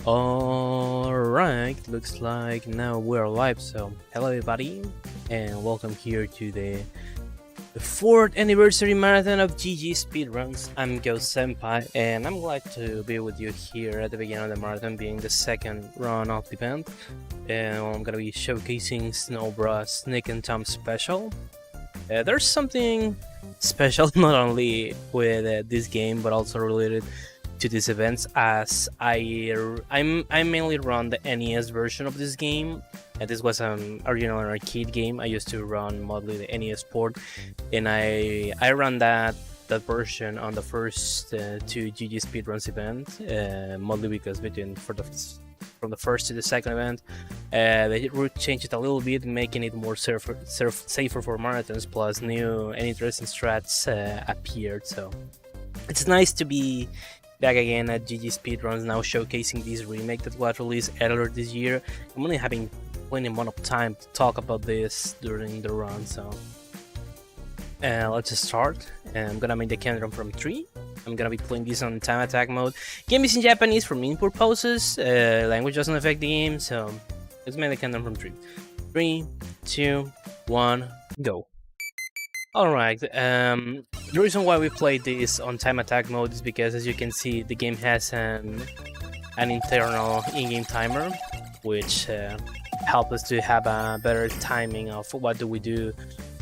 Alright, looks like now we're live, so hello everybody and welcome here to the 4th anniversary marathon of GG Speedruns. I'm GhostSenpai and I'm glad to be with you here at the beginning of the marathon, being the second run of the event. And I'm gonna be showcasing Snowbrush Nick and Tom special. There's something special not only with this game but also related to these events, as I mainly run the NES version of this game, and this was an original arcade game. I used to run mostly the NES port, and I ran that version on the first two GG Speedruns event, mostly because from the first to the second event, they changed it a little bit, making it more safer for marathons. Plus, new and interesting strats appeared, so it's nice to be back again at GG Speedruns, now showcasing this remake that was released earlier this year. I'm only having plenty amount of time to talk about this during the run, so let's just start. I'm gonna make the countdown from 3. I'm gonna be playing this on time attack mode. Game is in Japanese for main purposes. Language doesn't affect the game, so let's make the countdown from 3. 3, 2, 1, go. Alright, the reason why we play this on time attack mode is because, as you can see, the game has an internal in-game timer, which helps us to have a better timing of what do we do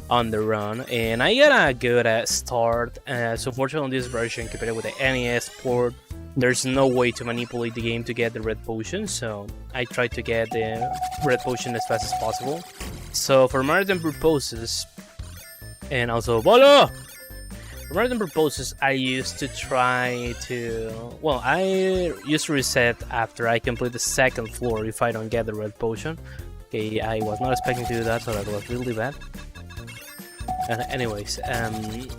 on the run. And I got a good start, so fortunately on this version, compared with the NES port, there's no way to manipulate the game to get the red potion, so I tried to get the red potion as fast as possible. So for marathon purposes, and also, voila! For marathon purposes, I used to try to... Well, I used to reset after I complete the second floor if I don't get the red potion. Okay, I was not expecting to do that, so that was really bad. Anyways, and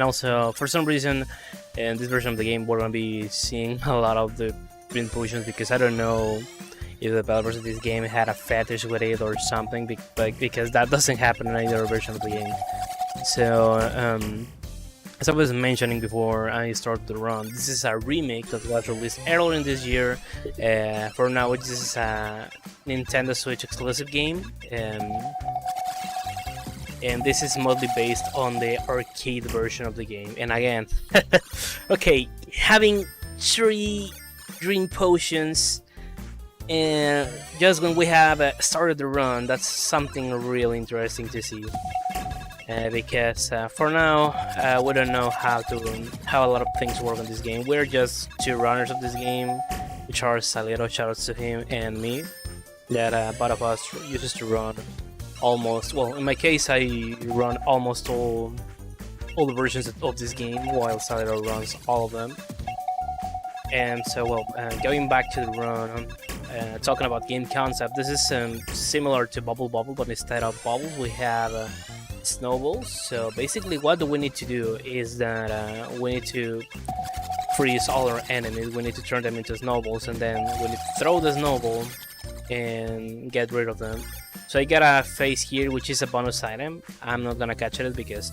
also, for some reason, in this version of the game, we're gonna be seeing a lot of the green potions, because I don't know if the developers of this game had a fetish with it or something, because that doesn't happen in any other version of the game. So, as I was mentioning before I started the run, this is a remake that was released earlier in this year. For now, this is a Nintendo Switch exclusive game, and this is mostly based on the arcade version of the game. And again, okay, having 3 green potions, and just when we have started the run, that's something really interesting to see. Because for now, we don't know how a lot of things work in this game. We're just 2 runners of this game, which are Salero, shoutouts to him, and me, that both of us uses to run almost, well, in my case, I run almost all the versions of this game, while Salero runs all of them. And so, well, going back to the run, talking about game concept, this is similar to Bubble, but instead of bubbles, we have snowballs. So basically, what do we need to do is that we need to freeze all our enemies. We need to turn them into snowballs, and then we need to throw the snowball and get rid of them. So I got a face here, which is a bonus item. I'm not gonna catch it because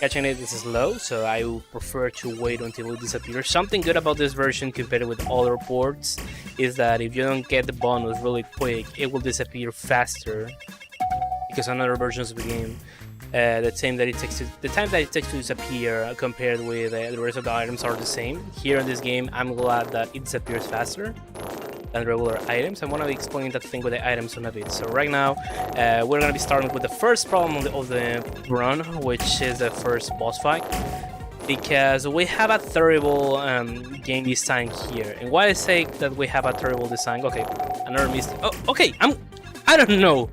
catching it is slow, so I would prefer to wait until it disappears. Something good about this version compared with other ports is that if you don't get the bonus really quick, it will disappear faster, because on other versions of the game, the time that it takes to disappear compared with the rest of the items are the same. Here in this game, I'm glad that it disappears faster than regular items. I want to explain that thing with the items in a bit. So right now, we're going to be starting with the first problem of the run, which is the first boss fight, because we have a terrible game design here. And why I say that we have a terrible design? Okay, another mistake. Oh, okay, I don't know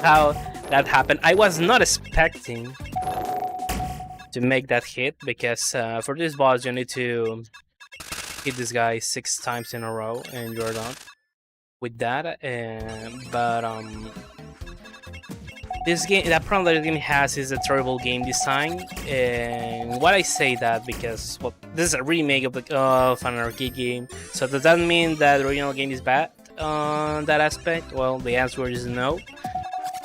how that happened. I was not expecting to make that hit, because for this boss you need to hit this guy 6 times in a row and you're done with that. This game, that problem that the game has is a terrible game design. And why I say that, because, well, this is a remake of an arcade game, so does that mean that the original game is bad on that aspect? Well, the answer is no.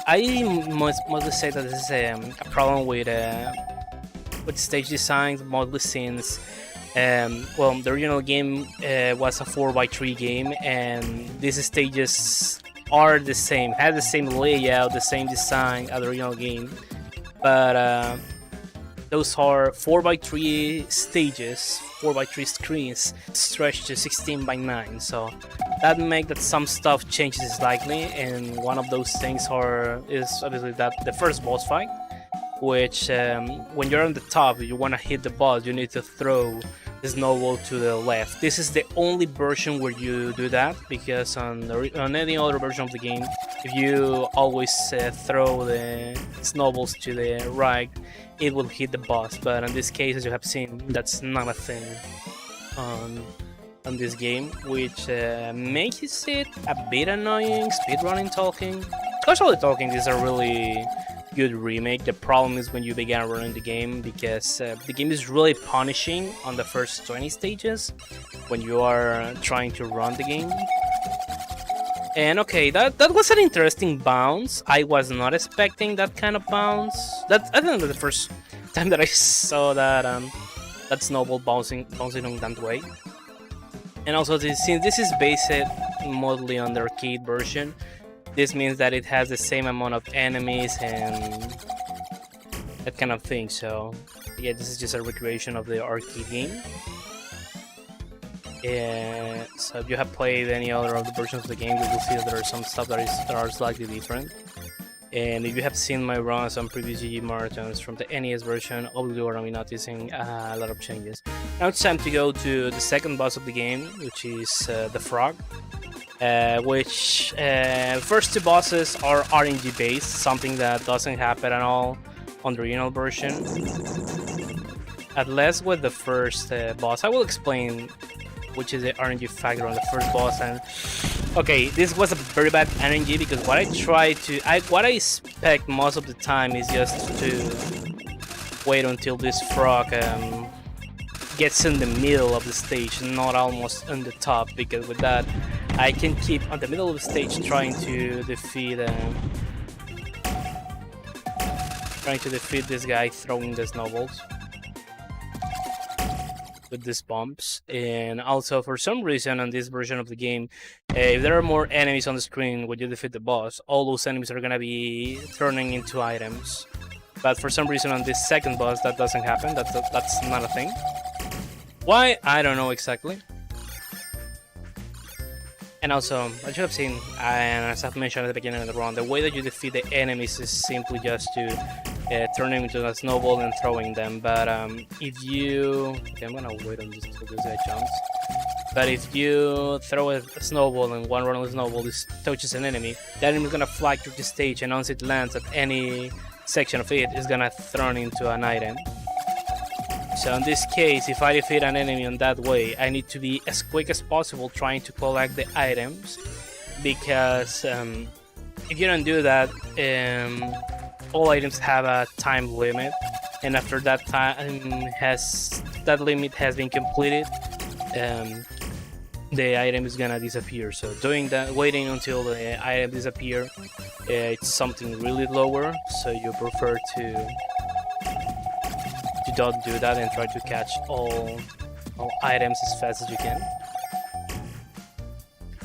I mostly say that this is a problem with stage designs, mostly since Well, the original game was a 4x3 game, and these stages are the same, had the same layout, the same design as the original game, but those are 4x3 stages, 4x3 screens stretched to 16:9. So that makes that some stuff changes slightly, and one of those things is obviously that the first boss fight, which when you're on the top, you want to hit the boss, you need to throw the snowball to the left. This is the only version where you do that, because on any other version of the game, if you always throw the snowballs to the right, it will hit the boss. But in this case, as you have seen, that's not a thing on this game, which makes it a bit annoying. Speedrunning talking, casually talking, is a really good remake. The problem is when you begin running the game, because the game is really punishing on the first 20 stages when you are trying to run the game. And okay, that was an interesting bounce. I was not expecting that kind of bounce. I think that's the first time that I saw that that snowball bouncing on that way. And also, since this is based mostly on the arcade version, this means that it has the same amount of enemies and that kind of thing. So yeah, this is just a recreation of the arcade game. And so if you have played any other of the versions of the game, you will see that there are some stuff that are slightly different. And if you have seen my runs on previous GG marathons from the NES version, obviously you're going to be noticing a lot of changes. Now it's time to go to the second boss of the game, which is the frog. Which first two bosses are RNG based, something that doesn't happen at all on the original version. At least with the first boss. I will explain which is the RNG factor on the first boss. And okay, this was a very bad RNG, because what I expect most of the time is just to wait until this frog gets in the middle of the stage, not almost on the top, because with that I can keep on the middle of the stage trying to defeat this guy throwing the snowballs with these bombs. And also, for some reason on this version of the game, if there are more enemies on the screen when you defeat the boss, all those enemies are gonna be turning into items. But for some reason on this second boss, that doesn't happen. That's not a thing. Why? I don't know exactly. And also, as you have seen, and as I've mentioned at the beginning of the round, the way that you defeat the enemies is simply just to turn them into a snowball and throwing them. But if you... Okay, I'm gonna wait on this until this guy jumps. But if you throw a snowball and one run of the snowball touches an enemy, the enemy is gonna fly through the stage, and once it lands at any section of it, it's gonna turn into an item. So in this case, if I defeat an enemy on that way, I need to be as quick as possible trying to collect the items, because if you don't do that, all items have a time limit, and after that limit has been completed, the item is gonna disappear. So doing that, waiting until the item disappear, it's something really lower. So you prefer to don't do that and try to catch all items as fast as you can.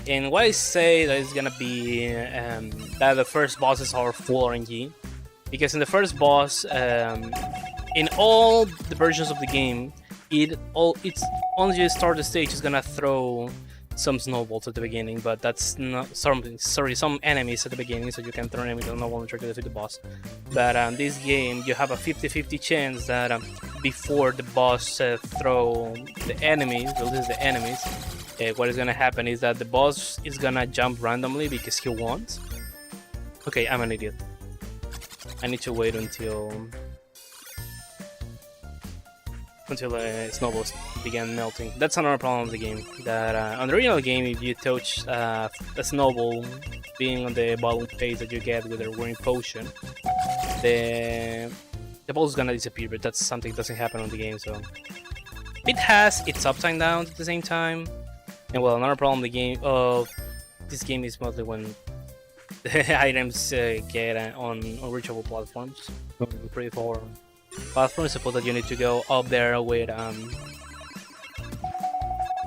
And why I say that it's gonna be that the first bosses are full RNG, because in the first boss, in all the versions of the game, it's only you start the stage, it's gonna throw some snowballs at the beginning, but that's not some enemies at the beginning, so you can throw enemies on snowball and try to defeat the boss. But this game, you have a 50-50 chance that before the boss throw the enemies, release the enemies, what is gonna happen is that the boss is gonna jump randomly because he wants. Okay, I'm an idiot. I need to wait until snowballs began melting. That's another problem of the game. That on the original game, if you touch a snowball being on the bottom phase that you get with a wearing potion, the ball is gonna disappear. But that's something that doesn't happen on the game. So it has its ups and downs at the same time. And well, another problem the game of this game is mostly when the items get on unreachable platforms. Pretty far. Platform, suppose that you need to go up there with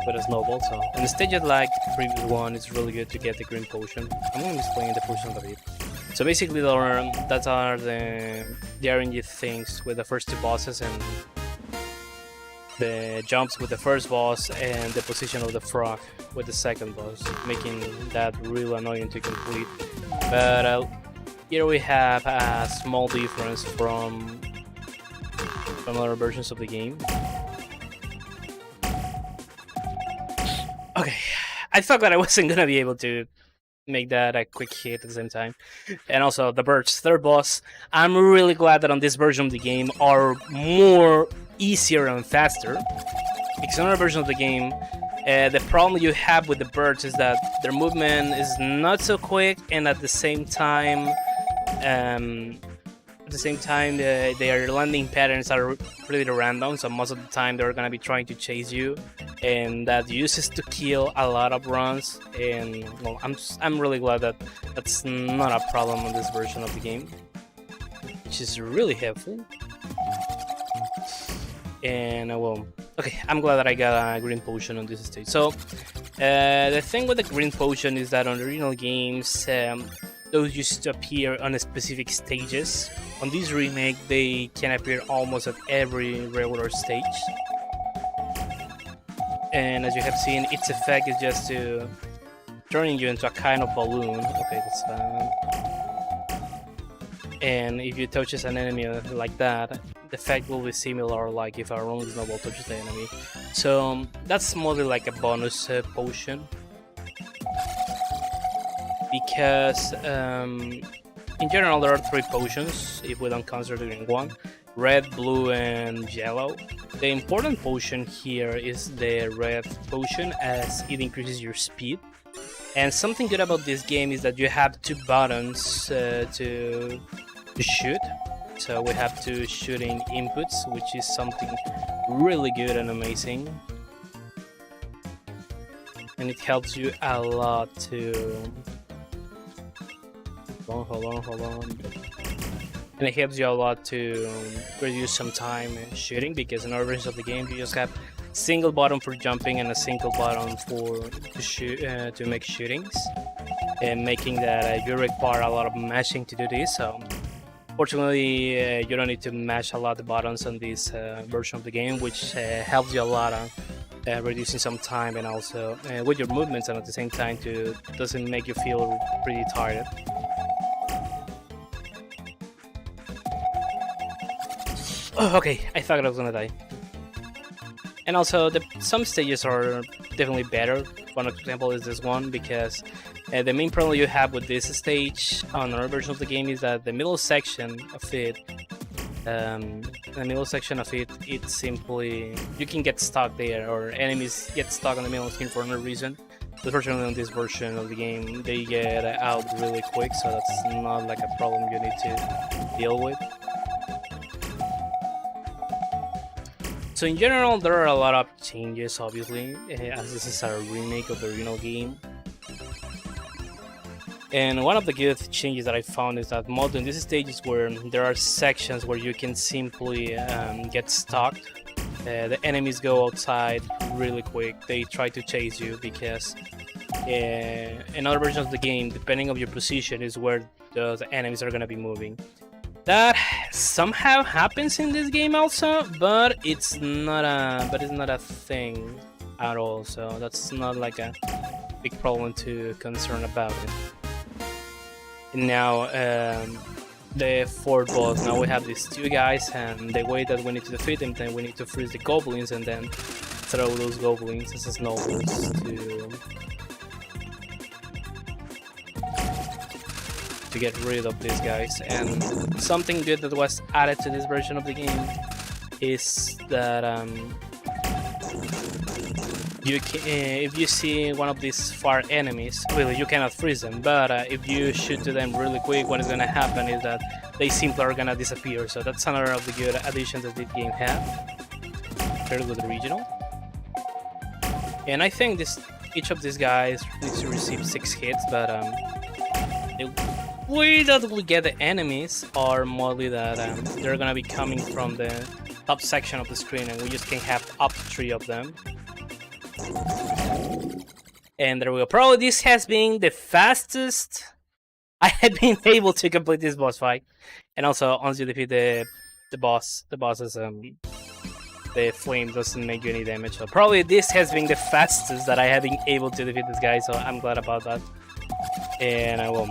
with a snowball. So in the stages like the previous one, it's really good to get the green potion. I'm going to explain the potions a bit. So basically, that are the RNG things with the first two bosses, and the jumps with the first boss, and the position of the frog with the second boss, making that real annoying to complete. But here we have a small difference from other versions of the game. Okay, I thought that I wasn't gonna be able to make that a quick hit at the same time. And also the birds, third boss. I'm really glad that on this version of the game are more easier and faster. Because in other version of the game, the problem you have with the birds is that their movement is not so quick, and at the same time, their landing patterns are pretty random. So most of the time they're gonna be trying to chase you, and that uses to kill a lot of runs. And well, I'm really glad that that's not a problem on this version of the game, which is really helpful. And well, okay, I'm glad that I got a green potion on this stage. So the thing with the green potion is that on the original games, those used to appear on specific stages. On this remake, they can appear almost at every regular stage. And as you have seen, its effect is just to turning you into a kind of balloon. Okay, that's fine. And if you touches an enemy like that, the effect will be similar like if a rolling snowball touches the enemy. So that's mostly like a bonus potion. Because in general there are 3 potions if we don't consider the green one: red, blue, and yellow. The important potion here is the red potion, as it increases your speed. And something good about this game is that you have 2 buttons to shoot. So we have 2 shooting inputs, which is something really good and amazing. And it helps you a lot to... Hold on. And it helps you a lot to reduce some time shooting, because in other versions of the game you just have single button for jumping and a single button for to make shootings, and making that you require a lot of mashing to do this. So fortunately, you don't need to mash a lot of the buttons on this version of the game, which helps you a lot on reducing some time, and also with your movements, and at the same time doesn't make you feel pretty tired. Oh, okay, I thought I was gonna die. And also, some stages are definitely better. One example is this one, because the main problem you have with this stage on another version of the game is that the middle section of it, it's simply, you can get stuck there, or enemies get stuck on the middle of the screen for no reason. Unfortunately, on this version of the game, they get out really quick, so that's not like a problem you need to deal with. So in general, there are a lot of changes, obviously, as this is a remake of the original game. And one of the good changes that I found is that most in these stages where there are sections where you can simply get stuck, the enemies go outside really quick. They try to chase you, because in other versions of the game, depending on your position, is where the enemies are going to be moving. That somehow happens in this game also, but it's not a thing at all. So that's not like a big problem to concern about it. And now the 4th boss. Now we have these 2 guys, and the way that we need to defeat them, then we need to freeze the goblins and then throw those goblins as snowballs to get rid of these guys. And something good that was added to this version of the game is that you can, if you see one of these far enemies, really you cannot freeze them, but if you shoot to them really quick, what is going to happen is that they simply are going to disappear. So that's another of the good additions that this game had compared with the original. And I think each of these guys needs to receive 6 hits, but the way that we get the enemies are mostly that they're gonna be coming from the top section of the screen, and we just can have up to 3 of them. And there we go. Probably this has been the fastest I have been able to complete this boss fight. And also, once you defeat the boss, the flame doesn't make you any damage. So probably this has been the fastest that I have been able to defeat this guy. So I'm glad about that. And I will.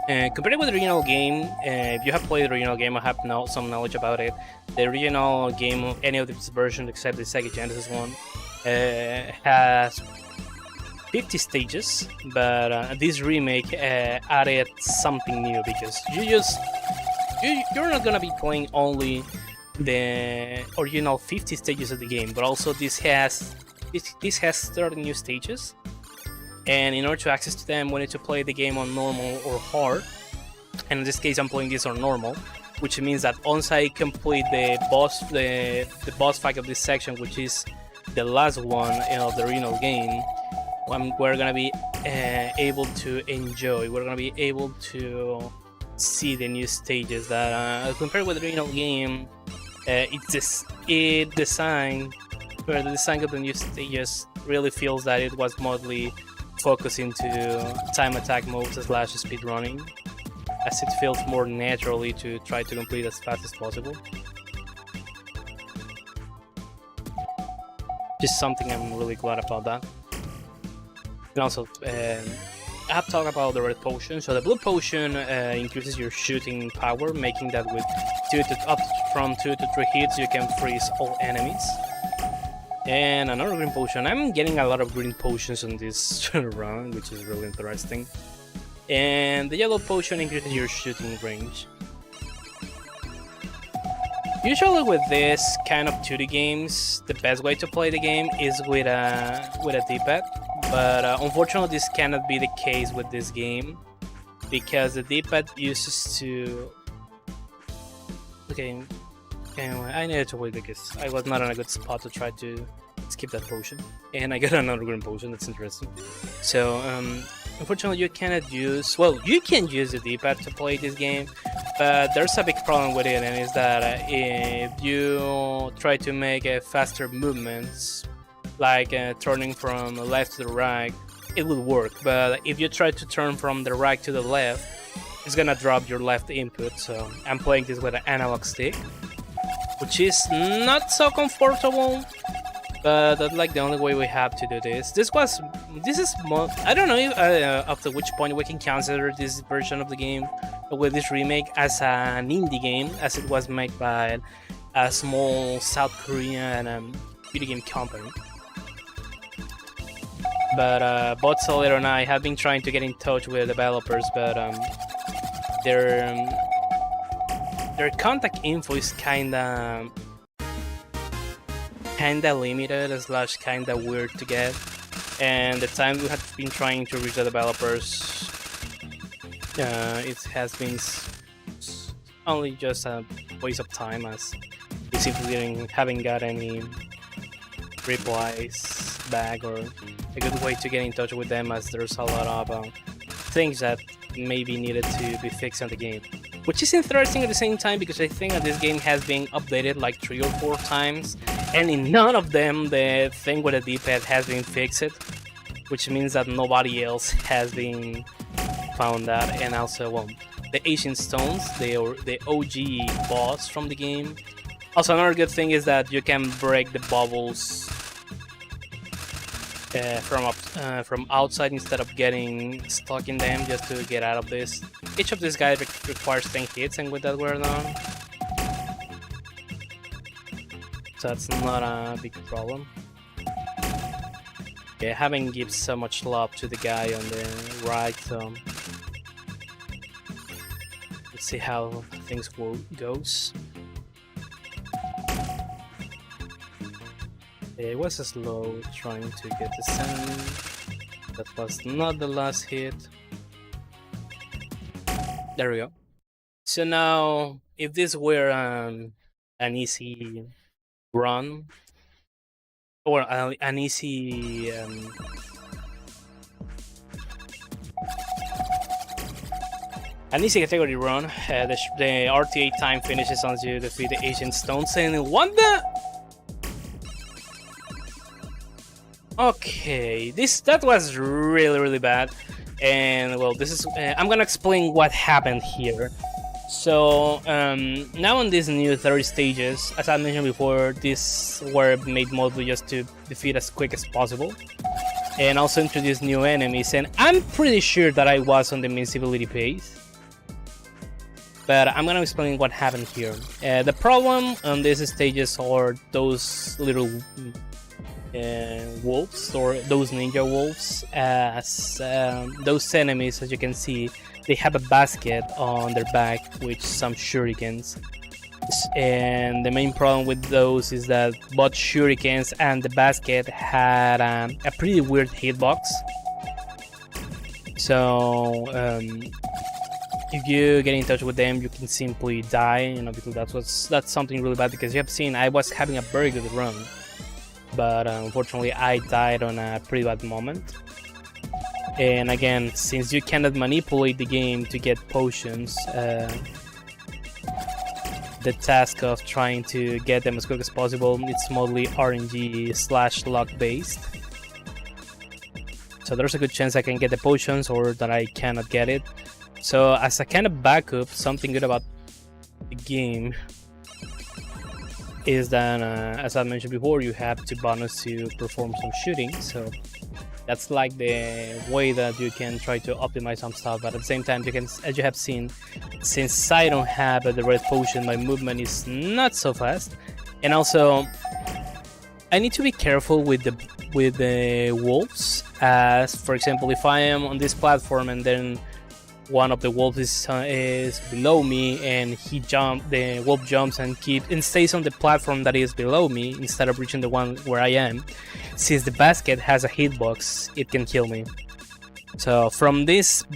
Compared with the original game, if you have played the original game or have some knowledge about it, the original game, any of its versions except the Sega Genesis one, has 50 stages, but this remake added something new because you're not gonna be playing only the original 50 stages of the game, but also this has 30 new stages. And in order to access to them, we need to play the game on normal or hard. And in this case, I'm playing this on normal, which means that once I complete the boss fight of this section, which is the last one of the original game, we're gonna be able to enjoy. We're gonna be able to see the new stages that, compared with the original game, the design of the new stages really feels that it was mostly focus into time attack modes / speedrunning, as it feels more naturally to try to complete as fast as possible. Just something I'm really glad about that. And also, I have talked about the red potion. So the blue potion increases your shooting power, making that with from 2 to 3 hits you can freeze all enemies. And another green potion. I'm getting a lot of green potions on this run, which is really interesting. And the yellow potion increases your shooting range. Usually with this kind of 2D games, the best way to play the game is with a D-pad. But unfortunately this cannot be the case with this game, because the D-pad uses to... Okay, anyway, I needed to wait because I was not in a good spot to try to skip that potion. And I got another green potion, that's interesting. So, unfortunately you cannot use... Well, you can use the D-pad to play this game, but there's a big problem with it, and is that if you try to make faster movements, like turning from left to the right, it will work. But if you try to turn from the right to the left, it's gonna drop your left input. So I'm playing this with an analog stick, which is not so comfortable, but that's like the only way we have to do this. This is more, I don't know if, up to which point we can consider this version of the game with this remake as an indie game, as it was made by a small South Korean video game company. But both Solid and I have been trying to get in touch with developers, but their contact info is kinda limited / kinda weird to get, and the time we have been trying to reach the developers, it has been only just a waste of time, as we simply haven't got any replies back or a good way to get in touch with them, as there's a lot of things that maybe needed to be fixed on the game. Which is interesting at the same time, because I think that this game has been updated like 3 or 4 times, and in none of them the thing with the D-pad has been fixed, which means that nobody else has been found that. And also, well, the ancient stones, the OG boss from the game. Also, another good thing is that you can break the bubbles from outside instead of getting stuck in them just to get out of this. Each of these guys requires 10 hits, and with that we're done. So that's not a big problem. Yeah, I haven't given so much love to the guy on the right, so let's see how things goes. It was slow trying to get the sun. That was not the last hit. There we go. So now, if this were an easy run, or an easy category run, the RTA time finishes once you defeat the ancient stones. And what the? Okay, that was really bad, and well, this is I'm gonna explain what happened here. So now on these new 30 stages, as I mentioned before, these were made mostly just to defeat as quick as possible, and also introduce new enemies. And I'm pretty sure that I was on the invincibility phase, but I'm gonna explain what happened here. The problem on these stages are those little wolves, or those ninja wolves, as those enemies, as you can see, they have a basket on their back with some shurikens, and the main problem with those is that both shurikens and the basket had a pretty weird hitbox. So if you get in touch with them, you can simply die, because that's something really bad, because you have seen I was having a very good run, but unfortunately I died on a pretty bad moment. And again, since you cannot manipulate the game to get potions, the task of trying to get them as quick as possible, it's mostly RNG/luck based. So there's a good chance I can get the potions or that I cannot get it. So as a kind of backup, something good about the game is that, as I mentioned before, you have 2 bonus to perform some shooting. So that's like the way that you can try to optimize some stuff, but at the same time, you can, as you have seen, since I don't have the red potion, my movement is not so fast, and also I need to be careful with the wolves. As for example, if I am on this platform and then one of the wolves is below me, and the wolf jumps and stays on the platform that is below me instead of reaching the one where I am. Since the basket has a hitbox, it can kill me. So from these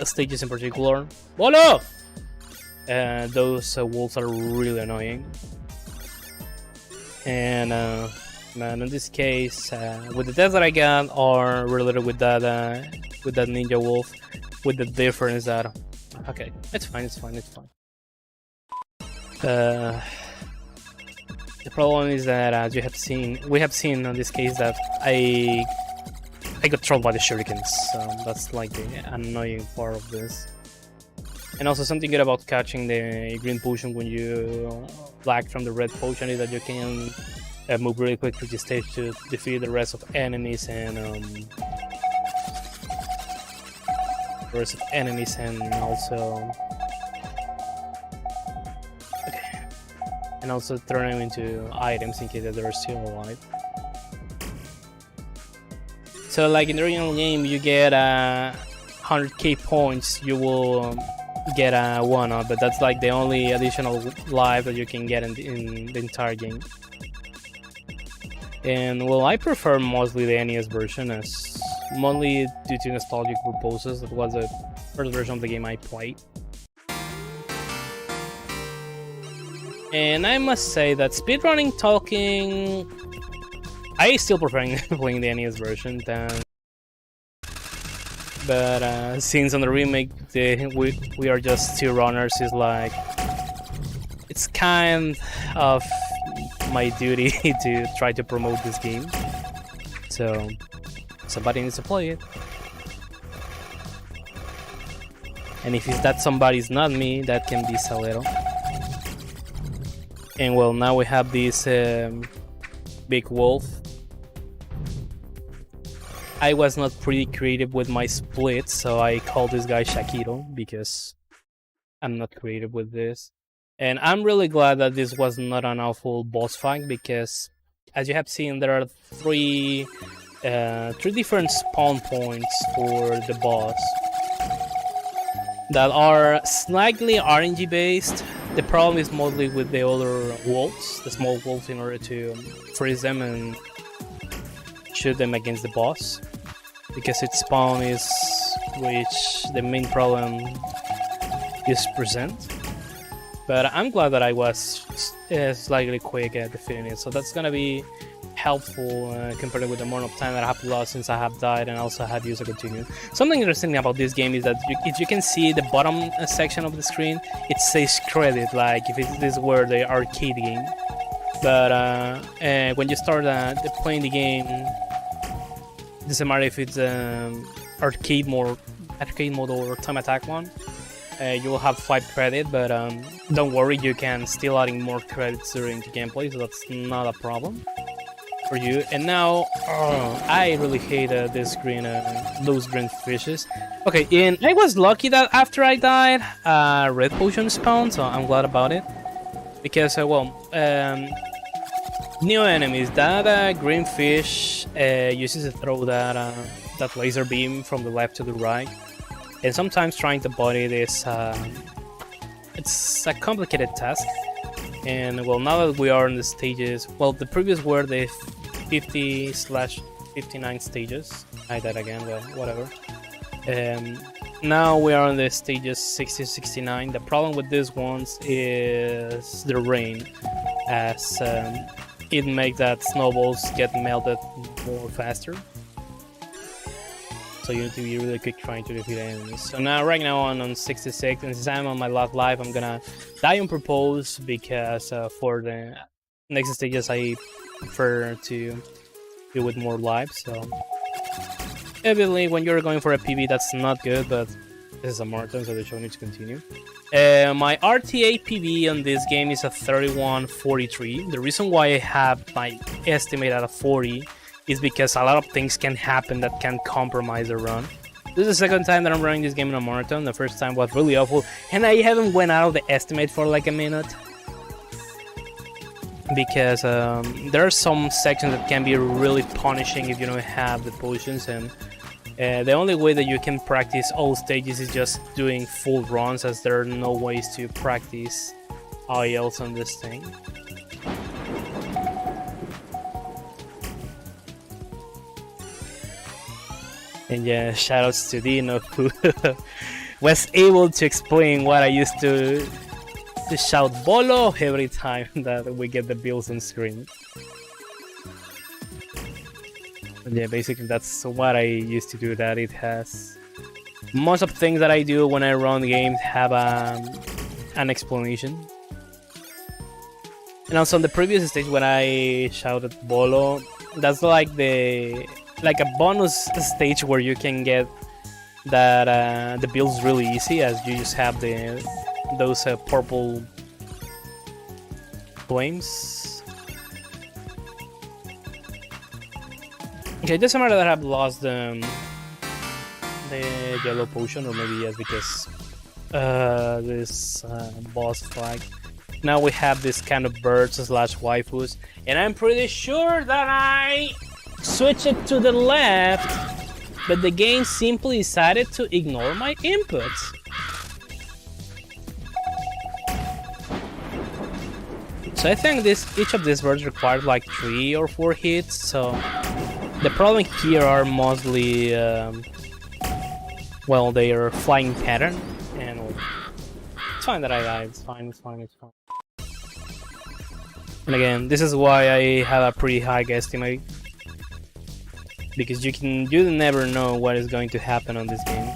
stages in particular, Bolo! Those wolves are really annoying. And man, in this case, with the deaths that I got are related with that ninja wolf, with the difference that, okay, it's fine. The problem is that, as we have seen in this case, that I got trolled by the shurikens, so that's like the annoying part of this. And also something good about catching the green potion when you lag from the red potion is that you can move really quick through the stage to defeat the rest of enemies, and also turn them into items in case that they're still alive. So like in the original game, you get 100k points, you will get a 1-up, but that's like the only additional life that you can get in the entire game. And well, I prefer mostly the NES version, as mostly due to nostalgic purposes. That was the first version of the game I played. And I must say that speedrunning talking, I still prefer playing the NES version but since on the remake we are just 2 runners, is like, it's kind of my duty to try to promote this game, so somebody needs to play it. And if that somebody's not me, that can be a little. And well, now we have this big wolf. I was not pretty creative with my split, so I called this guy Shakiro, because I'm not creative with this. And I'm really glad that this was not an awful boss fight, because as you have seen, there are 3 different spawn points for the boss that are slightly RNG based. The problem is mostly with the other wolves, the small wolves, in order to freeze them and shoot them against the boss, because its spawn is which the main problem is present. But I'm glad that I was slightly quick at defeating it, so that's gonna be helpful compared with the amount of time that I have lost since I have died and also have used to continue. Something interesting about this game is that if you can see the bottom section of the screen, it says credit, like if this were the arcade game. But when you start playing the game, it doesn't matter if it's arcade mode or time attack one. You will have 5 credit, but don't worry, you can still adding more credits during the gameplay, so that's not a problem for you. And now, I really hate those green fishes. Okay, and I was lucky that after I died, red potion spawned, so I'm glad about it. Because, new enemies, that green fish uses to throw that laser beam from the left to the right. And sometimes trying to body this, it's a complicated task. And well, now that we are in the stages, well, the previous were the 50/59 stages. I died again, but whatever. Now we are on the stages 60-69. The problem with these ones is the rain, as it makes that snowballs get melted more faster. So you need to be really quick trying to defeat enemies. So now, right now on 66, and since I'm on my last life, I'm gonna die on purpose because for the next stages I prefer to do with more lives. So evidently, when you're going for a PB, that's not good, but this is a marathon, so the show needs to continue. My RTA PB on this game is a 31:43. The reason why I have my estimate at a 40 is because a lot of things can happen that can compromise the run. This is the second time that I'm running this game in a marathon. The first time was really awful, and I haven't went out of the estimate for like a minute. Because there are some sections that can be really punishing if you don't have the potions, and the only way that you can practice all stages is just doing full runs, as there are no ways to practice IELTS on this thing. And yeah, shoutouts to Dino, who was able to explain what I used to shout Bolo every time that we get the bills on screen. And yeah, basically that's what I used to do. That it has most of the things that I do when I run games have an explanation. And also on the previous stage when I shouted Bolo, that's like a bonus stage where you can get that the builds really easy, as you just have those purple flames. Okay, it doesn't matter that I've lost the yellow potion, or maybe yes, because this boss fight. Now we have this kind of birds / waifus, and I'm pretty sure that I switch it to the left, but the game simply decided to ignore my inputs. So I think each of these birds required like 3 or 4 hits, so the problem here are mostly well, they are flying pattern, and it's fine that I died, it's fine. And again, this is why I have a pretty high estimate, because you never know what is going to happen on this game.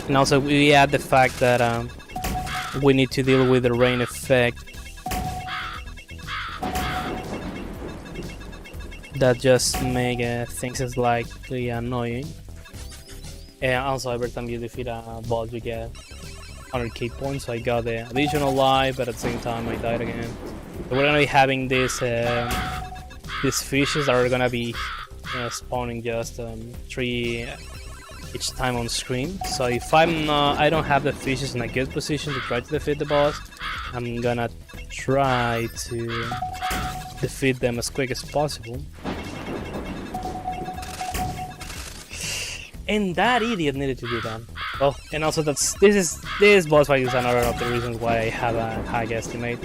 And also we add the fact that we need to deal with the rain effect. That just make things slightly annoying. And also every time you defeat a boss you get 100k points, so I got the additional life, but at the same time I died again. So we're gonna be having these fishes that are gonna be spawning just 3 each time on screen. So if I don't have the fishes in a good position to try to defeat the boss, I'm gonna try to defeat them as quick as possible. And that idiot needed to do that. Well, and also this boss fight is another of the reasons why I have a high estimate.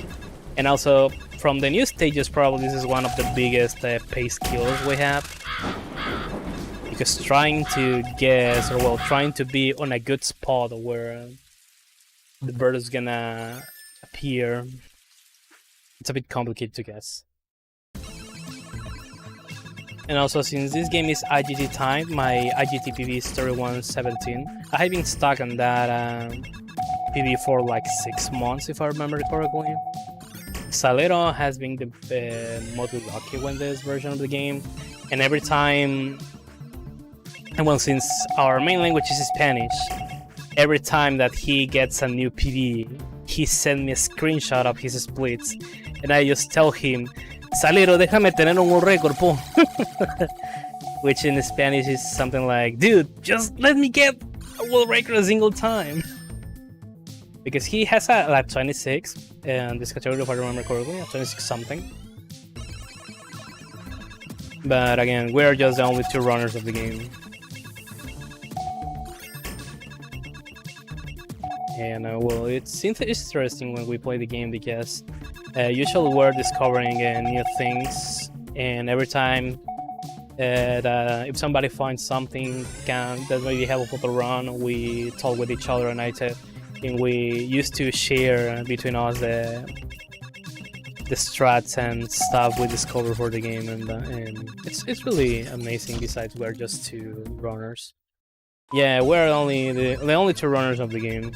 And also from the new stages, probably this is one of the biggest pace killers we have. Because trying to guess, or well, trying to be on a good spot where the bird is gonna appear, it's a bit complicated to guess. And also, since this game is IGT timed, my IGT PB is 31:17. I have been stuck on that PB for like 6 months, if I remember correctly. Salero has been the most lucky with this version of the game, and every time, and well, since our main language is Spanish, every time that he gets a new PV, he sends me a screenshot of his splits, and I just tell him, Salero, déjame tener un récord, po. Which in Spanish is something like, dude, just let me get a world record a single time. Because he has a like 26 in this category, if I remember correctly, 26 something. But again, we're just the only 2 runners of the game. And well, it's interesting when we play the game because usually we're discovering new things, and every time if somebody finds something that may be helpful to run, we talk with each other, and we used to share between us the strats and stuff we discover for the game, and it's really amazing. Besides, we're just 2 runners. Yeah, we're only the only 2 runners of the game.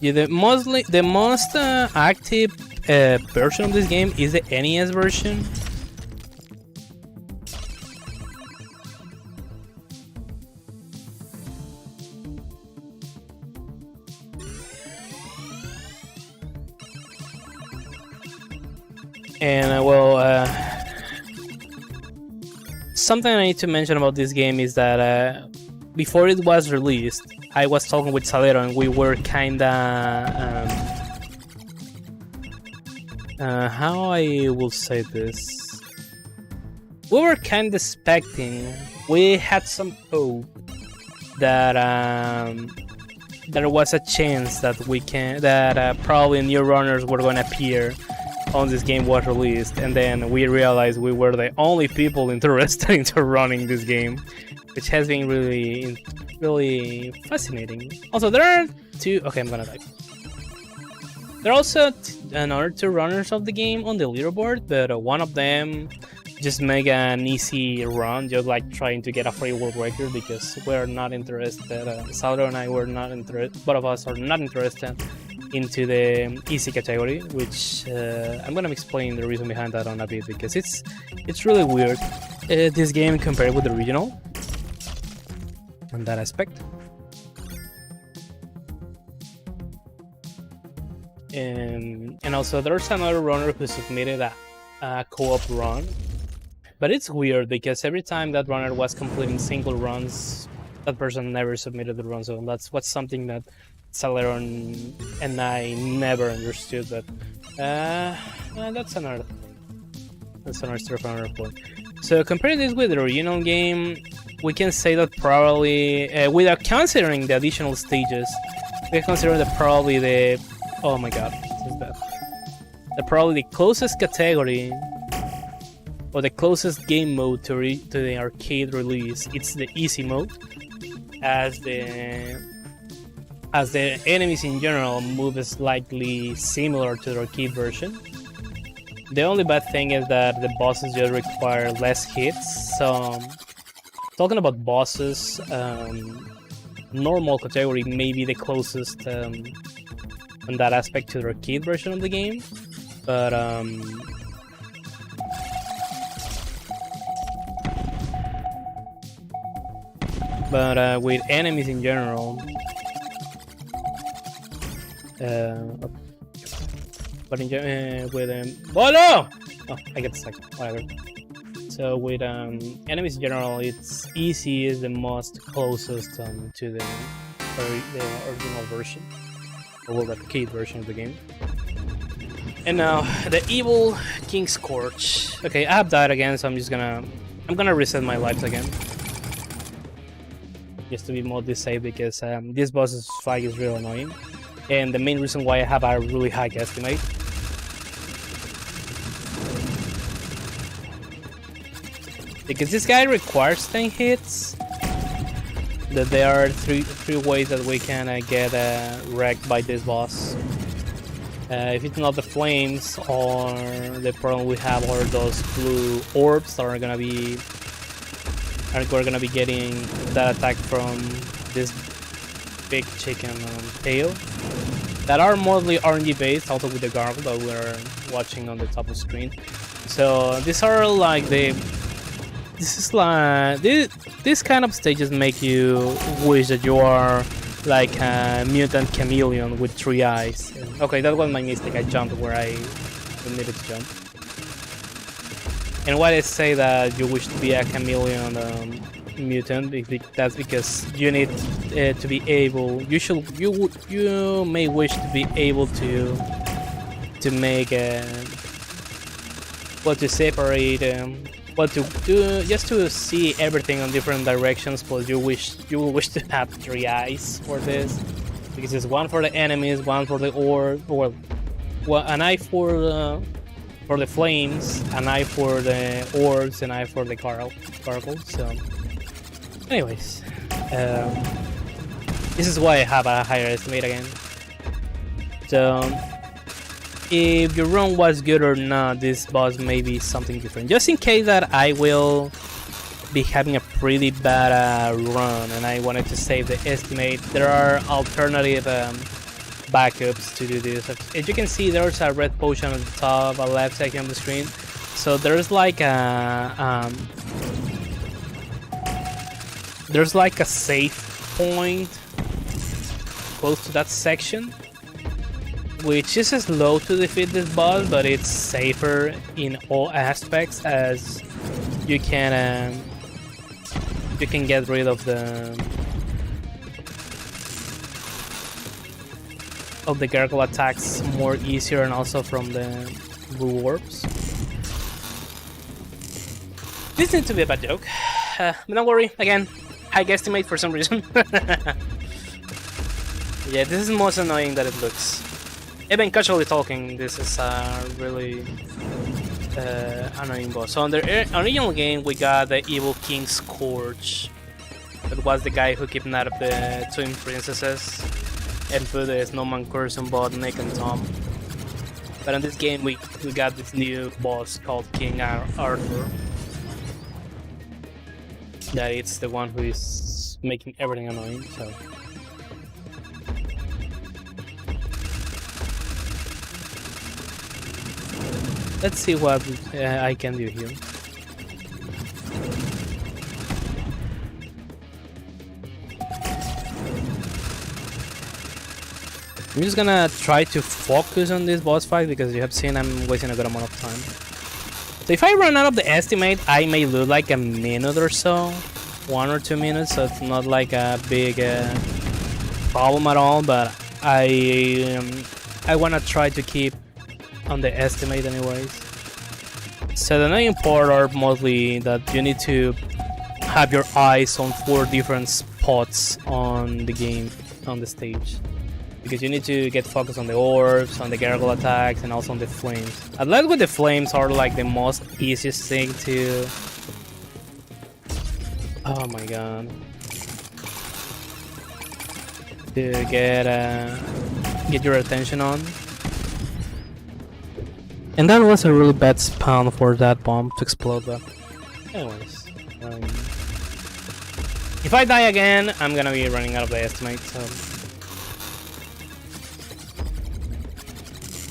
Yeah, the most active version of this game is the NES version. And something I need to mention about this game is that before it was released, I was talking with Salero, and we were kinda how I will say this. We were kinda expecting. We had some hope that there was a chance that probably new runners were gonna appear on this game was released, and then we realized we were the only people interested into running this game, which has been really fascinating. Also, there are 2. Okay, I'm gonna die. There are also another 2 runners of the game on the leaderboard, but one of them just make an easy run, just like trying to get a free world record, because we're not interested. Salvador and I were not interested. Both of us are not interested into the easy category, which I'm gonna explain the reason behind that on a bit, because it's really weird this game compared with the original on that aspect. And also there's another runner who submitted a co-op run, but it's weird because every time that runner was completing single runs, that person never submitted the run. So that's something that Salero and I never understood, but that's another thing. That's another story for another point. So comparing this with the original game, we can say that probably, without considering the additional stages, we can consider that probably oh my god, this is bad. Probably the closest category or the closest game mode to the arcade release, it's the easy mode, as the enemies in general move slightly similar to the arcade version. The only bad thing is that the bosses just require less hits. So, talking about bosses, normal category may be the closest in that aspect to the arcade version of the game, but with enemies in general, oh no! Oh, I get stuck. Whatever. So with enemies in general, it's easy is the most closest to the original version, or the arcade version of the game. And now the evil King Scorch. Okay, I have died again, so I'm gonna reset my lives again, just to be more safe, because this boss's fight is really annoying, and the main reason why I have a really high estimate. Because this guy requires 10 hits, that there are three ways that we can get wrecked by this boss. If it's not the flames, or the problem we have are those blue orbs that we're gonna be getting that attack from this big chicken tail. that are mostly RNG based, also with the gargle that we're watching on the top of the screen. So these are like this kind of stages make you wish that you are like a mutant chameleon with 3 eyes. Okay, that was my mistake. I jumped where I needed to jump. And why I say that you wish to be a chameleon mutant, that's because you need to be able. You may wish to be able to make to separate. To do just to see everything on different directions, but you will wish to have 3 eyes for this, because it's one for the enemies, one for the orb, or an eye for the flames, an eye for the orbs, an eye for the gargle. So, anyways, this is why I have a higher estimate again. So, if your run was good or not, this boss may be something different. Just in case that I will be having a pretty bad run and I wanted to save the estimate, there are alternative backups to do this. As you can see, there's a red potion on the top left section of the screen. So there's like a safe point close to that section, which is slow to defeat this boss, but it's safer in all aspects, as you can get rid of the gargle attacks more easier, and also from the blue orbs. This needs to be a bad joke, but don't worry. Again, high guesstimate for some reason. Yeah, this is most annoying that it looks. Even casually talking, this is a really annoying boss. So on the original game, we got the Evil King Scourge. That was the guy who kidnapped the twin princesses and put the snowman curse on both Nick and Tom. But in this game, we got this new boss called King Arthur. That it's the one who is making everything annoying. So. Let's see what I can do here. I'm just gonna try to focus on this boss fight, because you have seen I'm wasting a good amount of time. So if I run out of the estimate, I may lose like a minute or so, 1 or 2 minutes, so it's not like a big problem at all, but I wanna try to keep on the estimate anyways. So the annoying part are mostly that you need to have your eyes on 4 different spots on the game, on the stage, because you need to get focused on the orbs, on the gargle attacks, and also on the flames. At least with the flames are like the most easiest thing to... Oh my god. To get your attention on. And that was a really bad spawn for that bomb to explode, but anyways. If I die again, I'm gonna be running out of the estimate, so...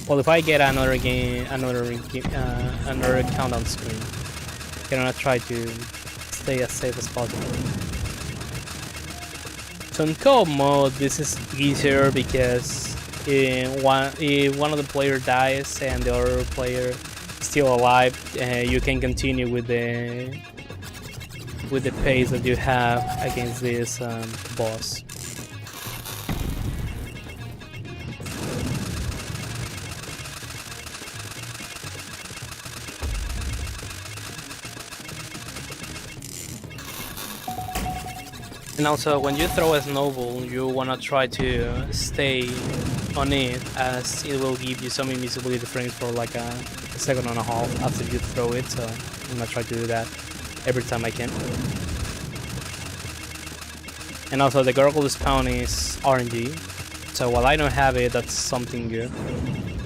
Well, if I get another countdown screen, I'm gonna try to stay as safe as possible. So in co-op mode, this is easier because if one of the players dies and the other player is still alive, you can continue with the pace that you have against this boss. And also, when you throw a snowball, you wanna try to stay on it, as it will give you some invisibility frames for like a second and a half after you throw it. So I'm gonna try to do that every time I can. And also, the gargle spawn is RNG, so while I don't have it, that's something good.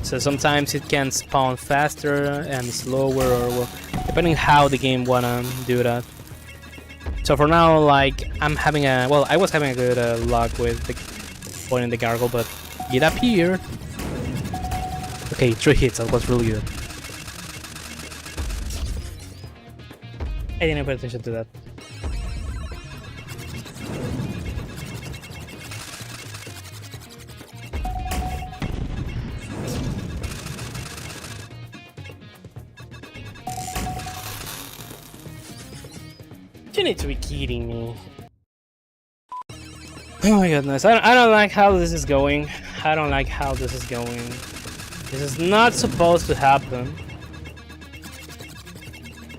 So sometimes it can spawn faster and slower, or depending how the game wanna do that. So for now, like, I was having a good luck with pointing the gargle, but It appeared. Okay, 3 hits, that was really good. I didn't pay attention to that. You need to be kidding me. Oh my goodness, I don't like how this is going. I don't like how this is going. This is not supposed to happen.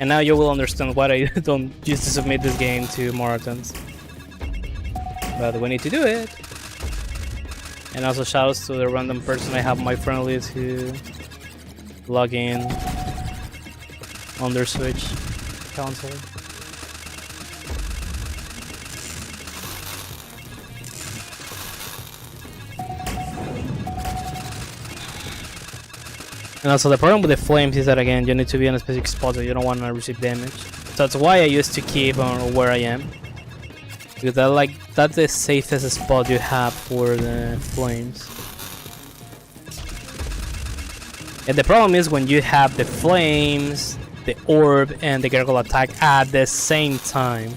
And now you will understand why I don't used to submit this game to marathons. But we need to do it. And also shoutouts to the random person I have my friend list who log in on their Switch console. And also the problem with the flames is that again you need to be in a specific spot that you don't want to receive damage. So that's why I used to keep on where I am. Because that's the safest spot you have for the flames. And the problem is when you have the flames, the orb, and the gargoyle attack at the same time.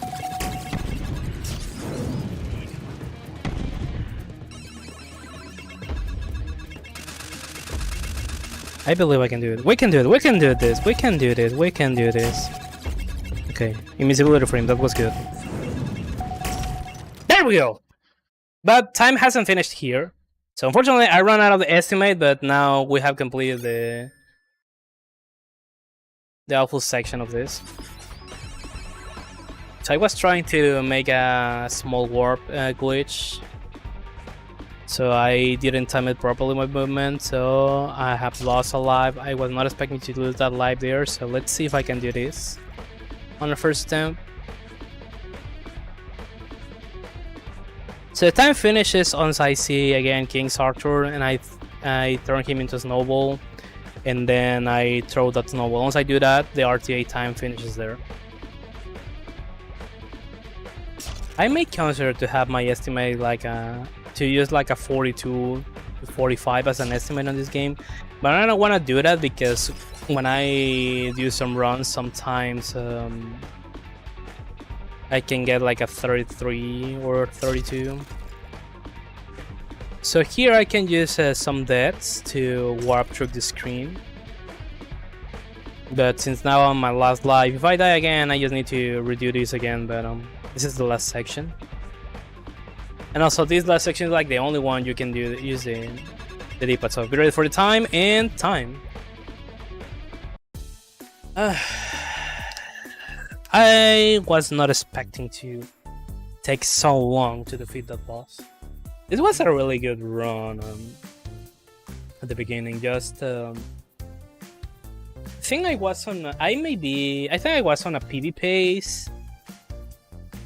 I believe I can do it. We can do it. We can do this. We can do this. We can do this. Okay, invisibility frame. That was good. There we go. But time hasn't finished here. So unfortunately, I ran out of the estimate. But now we have completed the awful section of this. So I was trying to make a small warp glitch. So I didn't time it properly, my movement, so I have lost a life. I was not expecting to lose that life there, so let's see if I can do this on the first attempt. So the time finishes once I see again King's Arthur, and I turn him into a snowball, and then I throw that snowball. Once I do that, the RTA time finishes there. I may consider to have my estimate like to use like a 42 to 45 as an estimate on this game, but I don't want to do that because when I do some runs sometimes I can get like a 33 or 32. So here I can use some deaths to warp through the screen, but since now I'm my last life, if I die again I just need to redo this again, but this is the last section. And also this last section is like the only one you can do use the D-pad. So be ready for the time and time. I was not expecting to take so long to defeat that boss. It was a really good run at the beginning. Just I think I was on a PB pace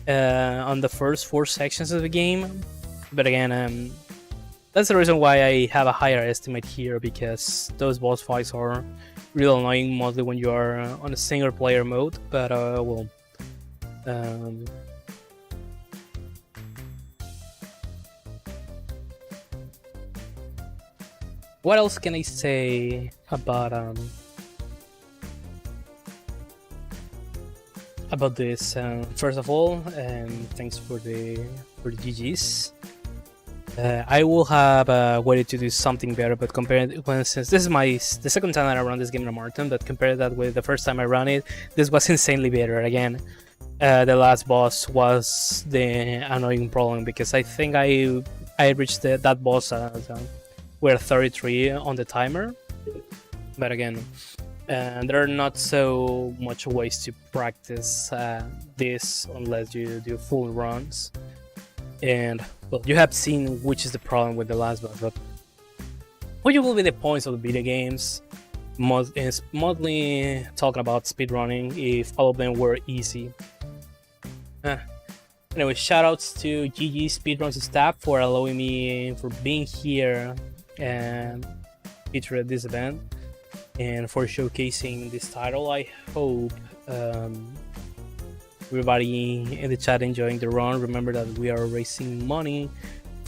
on the first 4 sections of the game, but again that's the reason why I have a higher estimate here, because those boss fights are real annoying, mostly when you are on a single player mode. But well, what else can I say about this? First of all, thanks for the GGs. I will have waited to do something better, but since this is the second time that I run this game in a marathon, but compared that with the first time I ran it, this was insanely better. Again, the last boss was the annoying problem, because I think I reached that boss with 33 on the timer, but again, there are not so much ways to practice this unless you do full runs. And well, you have seen which is the problem with the last boss, but what will be the points of the video games is mostly talking about speedrunning if all of them were easy. Anyway, shoutouts to GG Speedruns staff for allowing me for being here and featured at this event, and for showcasing this title. I hope everybody in the chat enjoying the run. Remember that we are raising money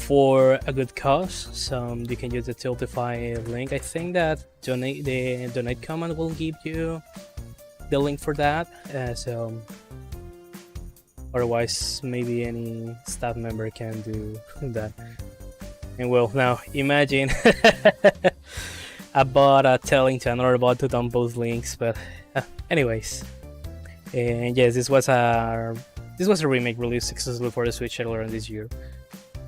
for a good cause. So you can use the Tiltify link. I think that the donate comment will give you the link for that. So otherwise, maybe any staff member can do that. And well, now imagine a bot telling to another bot to dump both links. But anyways, and yes, this was a remake released successfully for the Switch earlier this year.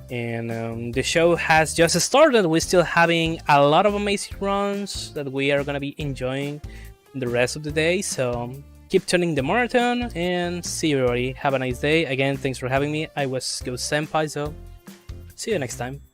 And the show has just started. We're still having a lot of amazing runs that we are gonna be enjoying the rest of the day. So keep tuning the marathon and see you everybody. Have a nice day. Again, thanks for having me. I was GhostSenpai, so see you next time.